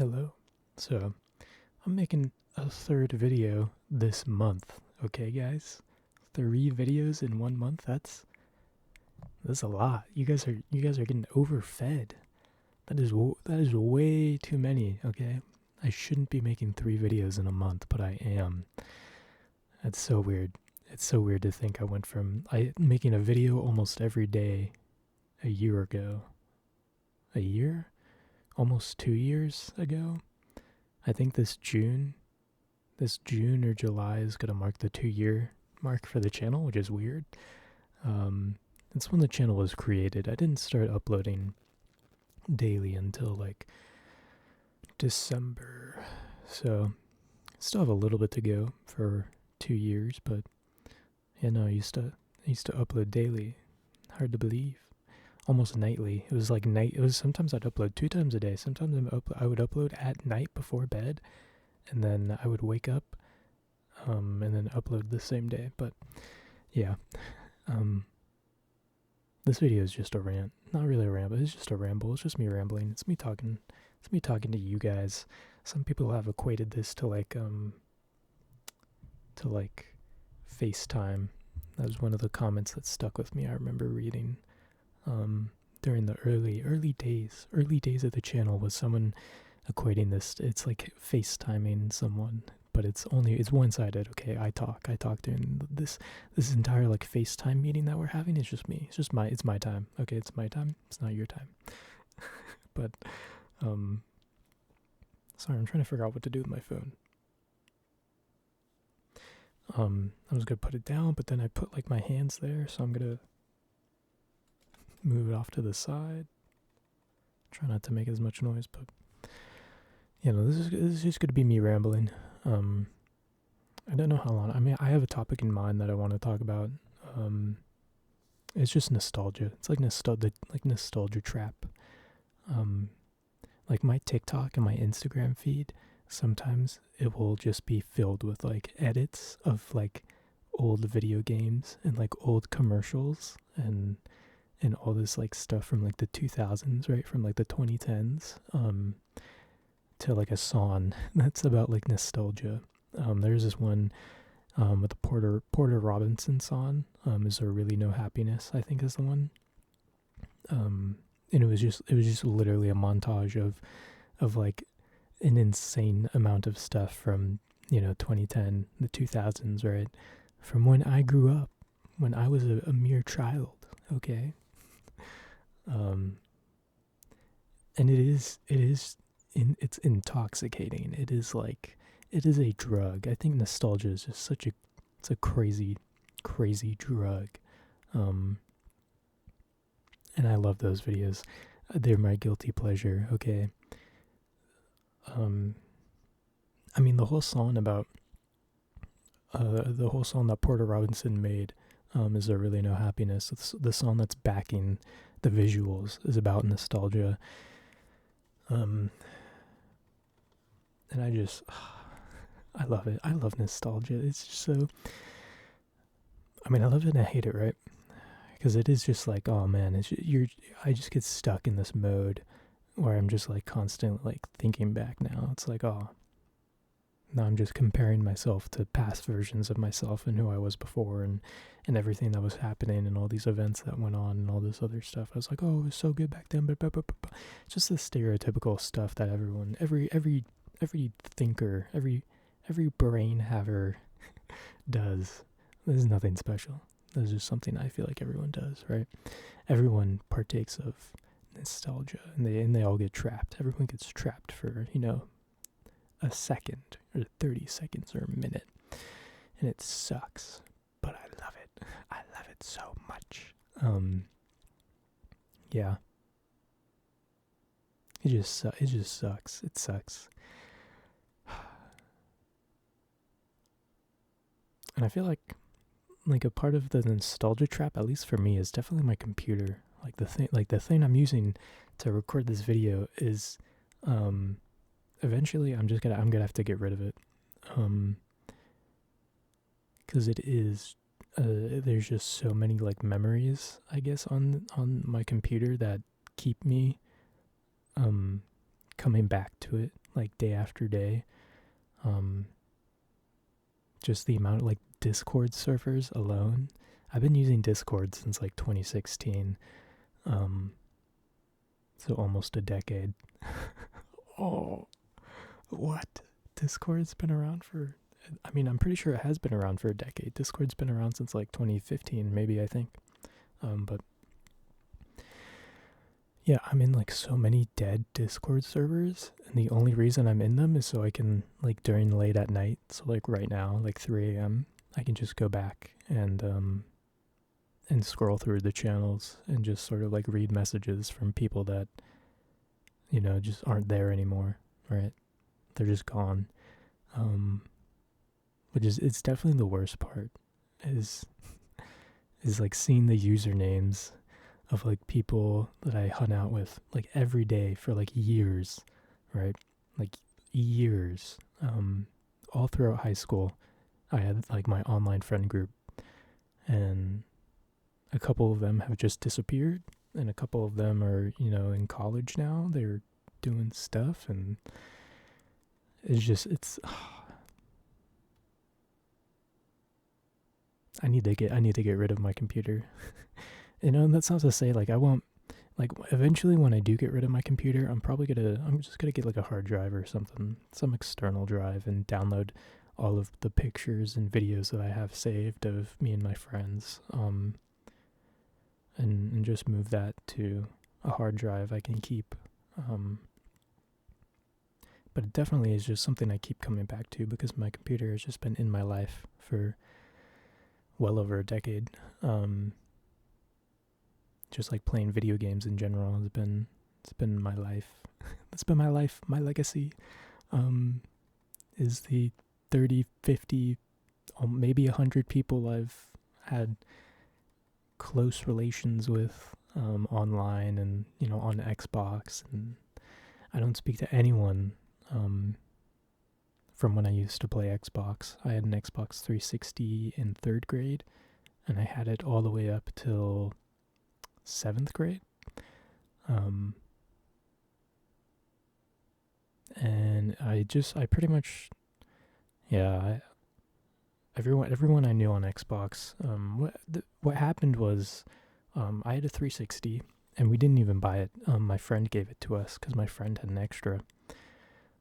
Hello. So, I'm making a third video this month. Okay, guys? 3 videos in 1 month. That's a lot. You guys are getting overfed. That is way too many, okay? I shouldn't be making 3 videos in a month, but I am. That's so weird. It's so weird to think I went from making a video almost every day a year ago. A year? Almost 2 years ago. I think this June or July is gonna mark the 2 year mark for the channel, which is weird. It's when the channel was created. I didn't start uploading daily until like December, so still have a little bit to go for 2 years. But I used to upload daily. Hard to believe. Almost nightly. It was like night. It was sometimes I'd upload 2 times a day. Sometimes I would upload at night before bed, and then I would wake up, and then upload the same day. But yeah, this video is just a rant. Not really a rant, but it's just a ramble. It's just me rambling. It's me talking. It's me talking to you guys. Some people have equated this to like FaceTime. That was one of the comments that stuck with me. I remember reading during the early days of the channel, was someone equating this. It's like FaceTiming someone, but it's one-sided. Okay, I talk during this entire like FaceTime meeting that we're having. It's just me. It's my time. Okay, it's my time. It's not your time. But sorry, I'm trying to figure out what to do with my phone. I was gonna put it down, but then I put like my hands there, so I'm gonna move it off to the side. Try not to make as much noise, but this is just gonna be me rambling. I don't know how long. I mean, I have a topic in mind that I want to talk about. It's just nostalgia. It's like nostalgia trap. Like my TikTok and my Instagram feed, sometimes it will just be filled with like edits of like old video games and like old commercials and all this like stuff from like the 2000s, right? From like the 2010s, to like a song that's about like nostalgia. There's this one with the Porter Robinson song. Is There Really No Happiness? I think is the one. And it was just literally a montage of like an insane amount of stuff from 2010, the 2000s, right? From when I grew up, when I was a mere child. Okay. And it's intoxicating. It is a drug. I think nostalgia is just it's a crazy drug. And I love those videos. They're my guilty pleasure. Okay. I mean, the whole song that Porter Robinson made, Is There Really No Happiness? The song that's backing the visuals is about nostalgia. And I love it. I love nostalgia. It's just so, I mean, I love it and I hate it, right? Because it is just like, oh man, I just get stuck in this mode where I'm just like constantly like thinking back now. It's like, oh, now I'm just comparing myself to past versions of myself and who I was before, and everything that was happening and all these events that went on and all this other stuff. I was like, oh, it was so good back then, but just the stereotypical stuff that every thinker, every brain haver does. There's nothing special. There's just something I feel like everyone does, right? Everyone partakes of nostalgia, and they all get trapped. Everyone gets trapped for a second or 30 seconds or a minute, and it sucks, but I love it. I love it so much. Yeah. It just sucks. It sucks. And I feel like a part of the nostalgia trap, at least for me, is definitely my computer. Like the thing I'm using to record this video is eventually I'm gonna have to get rid of it. Because it is there's just so many like memories, I guess, on my computer that keep me coming back to it like day after day. Um, just the amount of like Discord servers alone. I've been using Discord since like 2016. Um, so almost a decade. Oh, what? Discord's been around for, I mean, I'm pretty sure it has been around for a decade. Discord's been around since like 2015, maybe, I think. But yeah, I'm in like so many dead Discord servers, and the only reason I'm in them is so I can, like, during late at night, so like right now, like 3 a.m., I can just go back and scroll through the channels and just sort of like read messages from people that, you know, just aren't there anymore, right? They're just gone. Which is, it's definitely the worst part is like seeing the usernames of like people that I hung out with like every day for like years, right? Like years. All throughout high school, I had like my online friend group, and a couple of them have just disappeared, and a couple of them are, you know, in college now. They're doing stuff, and it's just, it's, I need to get rid of my computer. You know, and that's not to say like I won't, like, eventually when I do get rid of my computer, I'm just gonna get like a hard drive or something, some external drive, and download all of the pictures and videos that I have saved of me and my friends, and just move that to a hard drive I can keep. But it definitely is just something I keep coming back to because my computer has just been in my life for well over a decade. Just like playing video games in general has been, it's been my life. It's been my life. My legacy is the 30, 50, maybe 100 people I've had close relations with online, and, you know, on Xbox. And I don't speak to anyone from when I used to play Xbox. I had an Xbox 360 in 3rd grade, and I had it all the way up till 7th grade. And I pretty much, yeah, everyone I knew on Xbox, what happened was, I had a 360, and we didn't even buy it. My friend gave it to us because my friend had an extra.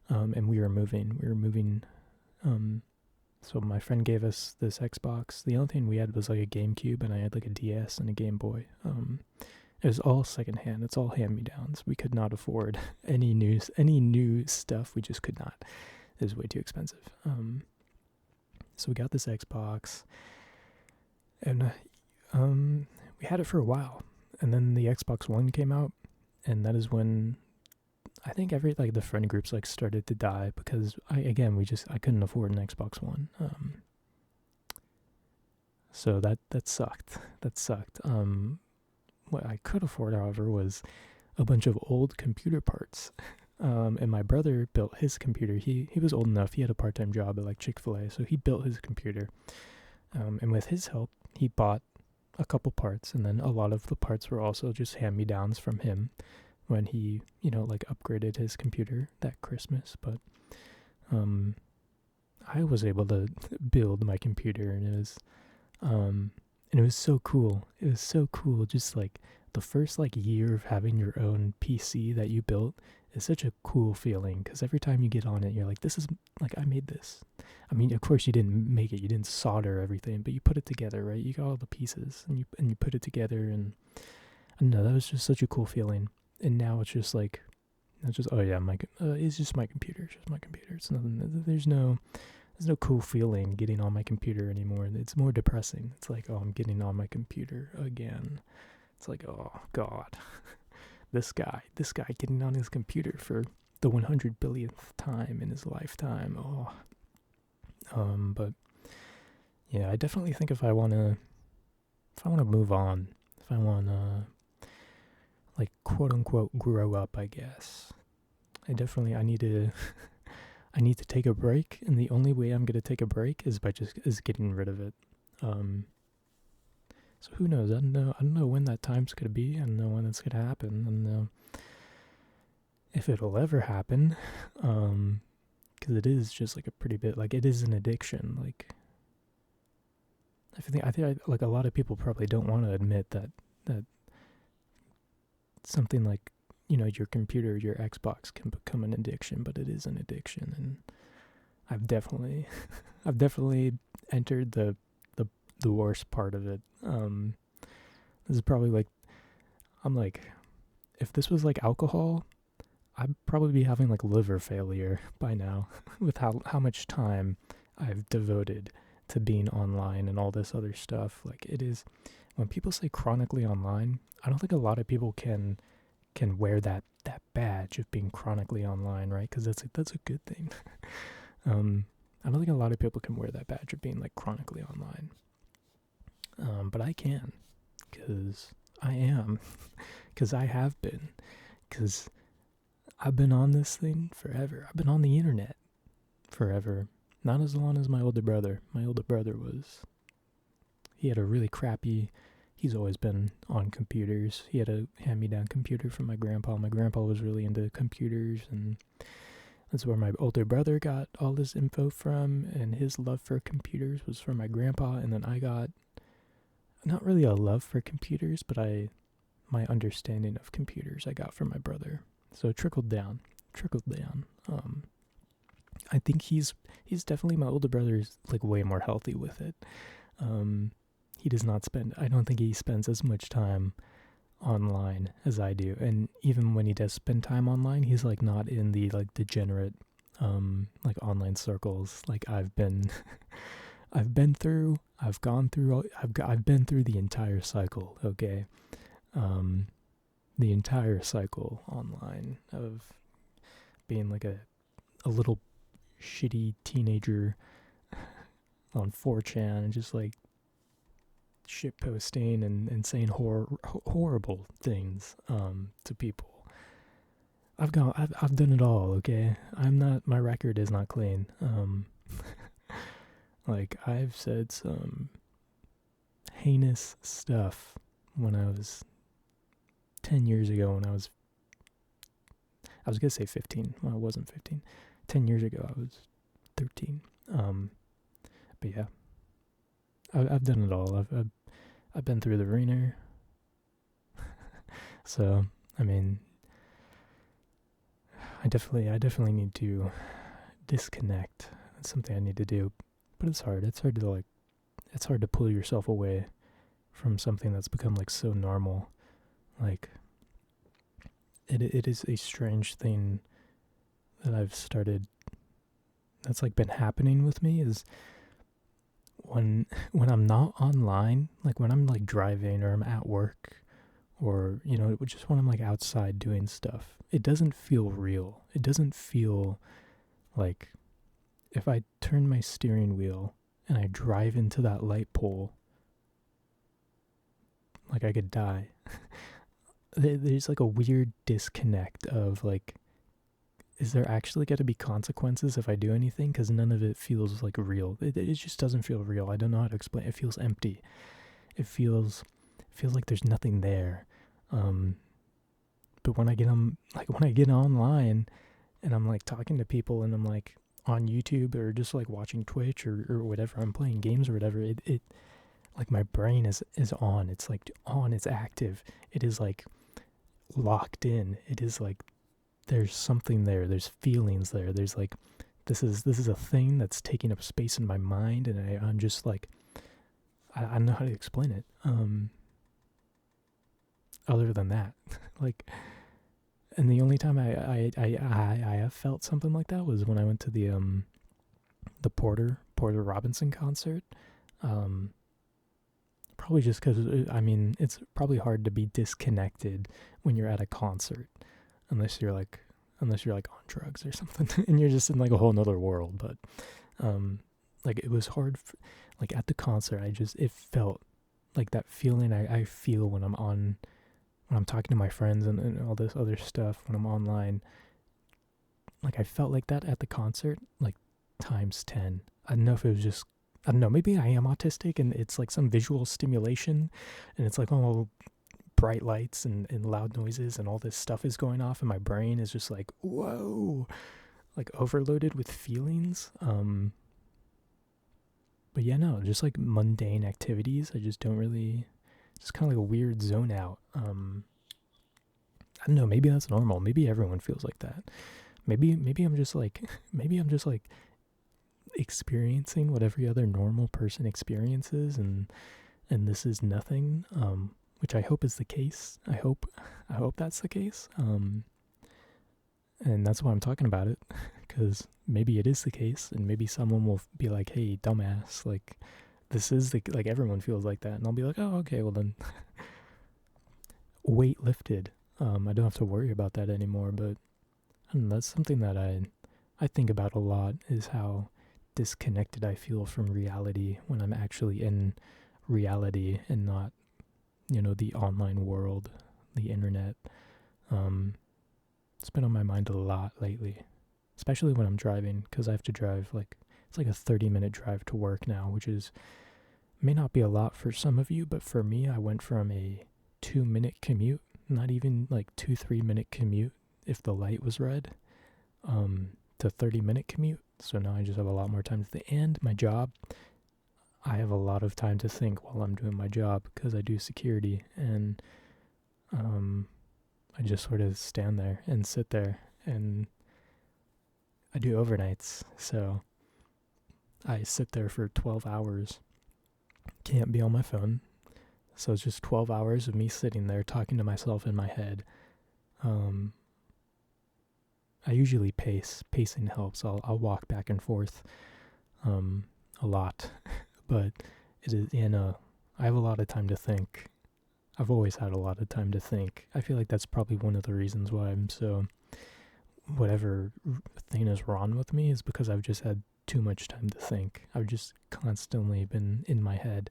And we were moving, so my friend gave us this Xbox. The only thing we had was like a GameCube, and I had like a DS and a Game Boy. It was all secondhand. It's all hand-me-downs. We could not afford any new stuff. We just could not. It was way too expensive. So we got this Xbox, and we had it for a while. And then the Xbox One came out, and that is when I think the friend groups like started to die because I couldn't afford an Xbox One. So that sucked. That sucked. What I could afford, however, was a bunch of old computer parts. And my brother built his computer. He was old enough. He had a part-time job at like Chick-fil-A, so he built his computer. And with his help, he bought a couple parts, and then a lot of the parts were also just hand-me-downs from him when he, you know, like upgraded his computer that Christmas. But I was able to build my computer, and it was so cool. It was so cool. Just like the first like year of having your own PC that you built is such a cool feeling, because every time you get on it, you're like, this is like, I made this. I mean, of course you didn't make it, you didn't solder everything, but you put it together, right? You got all the pieces, and you put it together, and I don't know, that was just such a cool feeling. And now it's just like, it's just, oh yeah, it's just my computer. It's just my computer. It's nothing. There's no cool feeling getting on my computer anymore. It's more depressing. It's like, oh, I'm getting on my computer again. It's like, oh God, this guy getting on his computer for the 100 billionth time in his lifetime. Oh, but yeah, I definitely think if I wanna move on, if I wanna, like, quote unquote grow up, I guess, I need to I need to take a break, and the only way I'm gonna take a break is by getting rid of it. So who knows? I don't know when that time's gonna be. I don't know when it's gonna happen. I don't know. if it'll ever happen, because it is just like a pretty bit, like it is an addiction. Like like a lot of people probably don't want to admit that something like, your computer, your Xbox can become an addiction, but it is an addiction. And I've definitely I've definitely entered the worst part of it. This is probably like, I'm like, if this was like alcohol, I'd probably be having like liver failure by now with how much time I've devoted to being online and all this other stuff. Like, it is, when people say chronically online, I don't think a lot of people can wear that badge of being chronically online, right? Because that's a good thing. I don't think a lot of people can wear that badge of being like chronically online. But I can, because I am, because I have been, because I've been on this thing forever. I've been on the internet forever. Not as long as my older brother. My older brother he had a really crappy, he's always been on computers. He had a hand-me-down computer from my grandpa. My grandpa was really into computers, and that's where my older brother got all this info from, and his love for computers was from my grandpa. And then I got, not really a love for computers, but my understanding of computers I got from my brother. So it trickled down. I think he's definitely, my older brother's like way more healthy with it. He does not I don't think he spends as much time online as I do. And even when he does spend time online, he's like not in the like degenerate like online circles like I've been I've been through the entire cycle, okay? The entire cycle online of being like a little shitty teenager on 4chan and just like shit posting and saying horrible things to people. I've done it all, okay? My record is not clean. Like, I've said some heinous stuff when I was 10 years ago, when I was gonna say 15. Well, I wasn't 15. 10 years ago, I was 13. But yeah, I've done it all. I've been through the ringer. So, I mean, I definitely need to disconnect. That's something I need to do. But it's hard. It's hard to pull yourself away from something that's become like so normal. Like, it is a strange thing that I've started, that's like been happening with me, is when I'm not online, like when I'm like driving or I'm at work, or just when I'm like outside doing stuff, it doesn't feel real. It doesn't feel like, if I turn my steering wheel and I drive into that light pole, like I could die. There's like a weird disconnect of like, is there actually going to be consequences if I do anything? Because none of it feels like real. It just doesn't feel real. I don't know how to explain. It feels empty. It feels like there's nothing there. But when I get online and I'm like talking to people and I'm like on YouTube or just like watching Twitch or whatever, I'm playing games or whatever, it like my brain is on. It's like on. It's active. It is like locked in. It is like there's something there. There's feelings there. There's like this is a thing that's taking up space in my mind, and I'm just like I don't know how to explain it. Other than that, like, and the only time I have felt something like that was when I went to the Porter Robinson concert. Probably just because, it's probably hard to be disconnected when you're at a concert, unless you're like on drugs or something, and you're just in like a whole nother world. But, like, it was hard, like at the concert, it felt like that feeling I feel when I'm talking to my friends and all this other stuff, when I'm online. Like, I felt like that at the concert, like times 10. I don't know if it was just, maybe I am autistic and it's like some visual stimulation, and it's like, oh, bright lights and loud noises and all this stuff is going off, and my brain is just like, whoa, like overloaded with feelings. But yeah, no, just like mundane activities, I just don't really, just kind of like a weird zone out. I don't know, maybe that's normal. Maybe everyone feels like that. Maybe I'm just like, maybe I'm just like experiencing what every other normal person experiences, and this is nothing. Which I hope is the case. I hope that's the case. And that's why I'm talking about it, because maybe it is the case, and maybe someone will be like, "Hey, dumbass, like, this is the, like, everyone feels like that," and I'll be like, "Oh, okay, well then, weight lifted. I don't have to worry about that anymore." But I don't know, that's something that I think about a lot, is how disconnected I feel from reality when I'm actually in reality and not, the online world, the internet. It's been on my mind a lot lately, especially when I'm driving, because I have to drive it's like a 30-minute drive to work now, which may not be a lot for some of you, but for me, I went from a 2-minute commute, not even like 2-3 minute commute if the light was red, to 30-minute commute. So now I just have a lot more time to think. And my job, I have a lot of time to think while I'm doing my job, because I do security, and I just sort of stand there and sit there, and I do overnights, so I sit there for 12 hours, can't be on my phone, so it's just 12 hours of me sitting there talking to myself in my head. I usually pacing helps. I'll walk back and forth a lot, but it is, I have a lot of time to think. I've always had a lot of time to think. I feel like that's probably one of the reasons why I'm so, whatever thing is wrong with me, is because I've just had too much time to think. I've just constantly been in my head.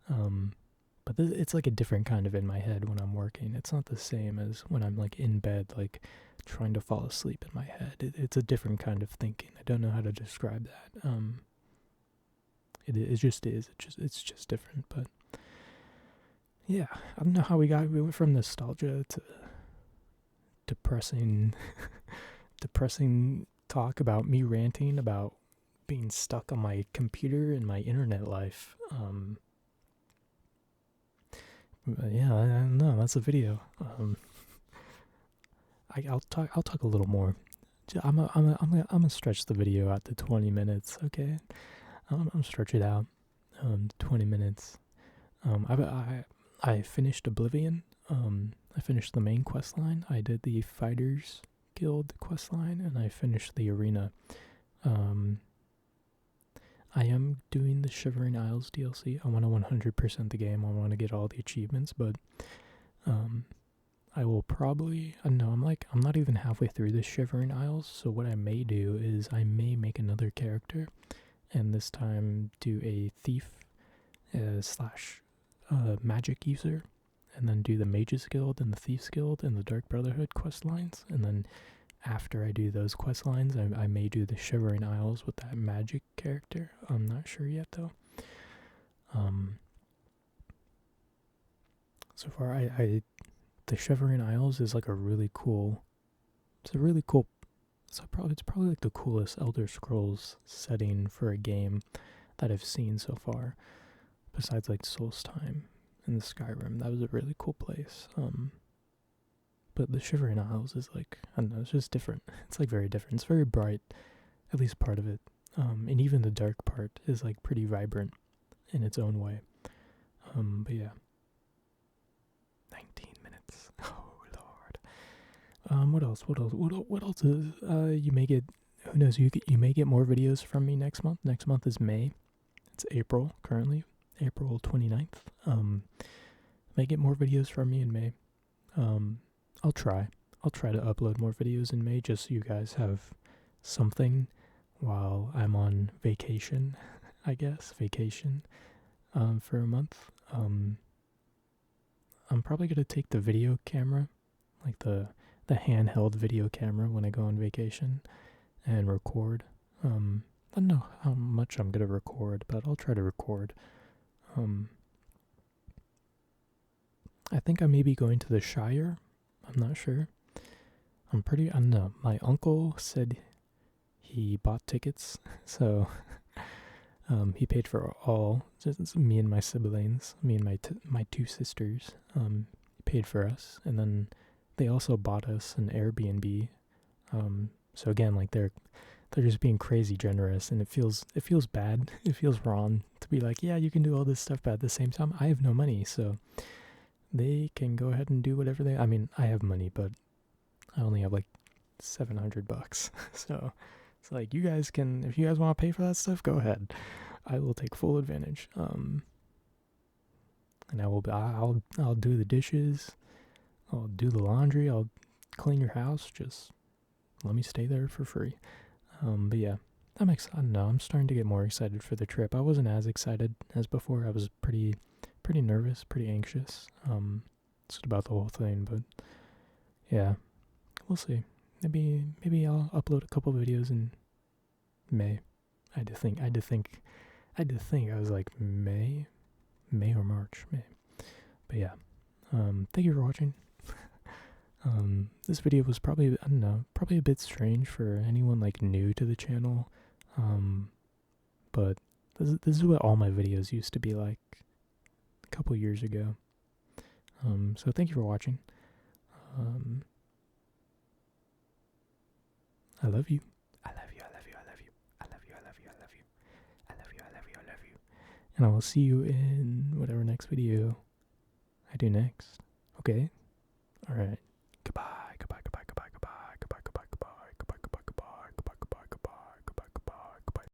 But it's like a different kind of in my head when I'm working. It's not the same as when I'm like in bed, like trying to fall asleep in my head. It's a different kind of thinking. I don't know how to describe that. It just is. It's just different. But yeah, I don't know how we went from nostalgia to depressing talk about me ranting about being stuck on my computer and my internet life. Yeah, I don't know. That's a video. I'll talk a little more. I'm gonna stretch the video out to 20 minutes. Okay, I'm stretch it out. 20 minutes. I finished Oblivion. I finished the main quest line. I did the Fighters Guild quest line, and I finished the arena. I am doing the Shivering Isles DLC. I want to 100% the game. I want to get all the achievements, but I will probably, I don't know, I'm not even halfway through the Shivering Isles, so what I may do is I may make another character, and this time do a thief slash magic user, and then do the Mages Guild and the Thieves Guild and the Dark Brotherhood quest lines, and then after I do those quest lines, I may do the Shivering Isles with that magic character. I'm not sure yet, though. So far, the Shivering Isles is like a really cool. It's probably like the coolest Elder Scrolls setting for a game that I've seen so far. Besides like Solstheim and the Skyrim, that was a really cool place. But the Shivering Isles is like, I don't know, it's just different. It's like very different. It's very bright, at least part of it. And even the dark part is like pretty vibrant in its own way. But yeah. 19 minutes. Oh, Lord. What else? What else is, you may get, who knows, you may get more videos from me next month. Next month is May. It's April currently. April 29th. May get more videos from me in May. I'll try to upload more videos in May, just so you guys have something while I'm on vacation, I guess. Vacation for a month. I'm probably going to take the video camera, like the handheld video camera when I go on vacation, and record. I don't know how much I'm going to record, but I'll try to record. I think I may be going to the Shire. I'm not sure. I don't know. My uncle said he bought tickets, so he paid for all, just me and my siblings, me and my two sisters, paid for us, and then they also bought us an Airbnb. So again, like they're just being crazy generous, and it feels bad. It feels wrong to be like, yeah, you can do all this stuff, but at the same time, I have no money, so they can go ahead and do whatever they. I mean, I have money, but I only have like $700, so it's like you guys can, if you guys want to pay for that stuff, go ahead. I will take full advantage. And I'll do the dishes, I'll do the laundry, I'll clean your house. Just let me stay there for free. But yeah, I don't know. I'm starting to get more excited for the trip. I wasn't as excited as before. I was pretty nervous, pretty anxious. Just about the whole thing. But yeah, we'll see. Maybe I'll upload a couple videos in May. I had to think. I was like May or March, May. But yeah, thank you for watching. This video was probably, I don't know, probably a bit strange for anyone like new to the channel. But this is what all my videos used to be like a couple years ago. So thank you for watching. I love you. I love you. I love you. I love you. I love you. I love you. I love you. I love you. I love you. I love you. And I will see you in whatever next video I do next. Okay? Alright.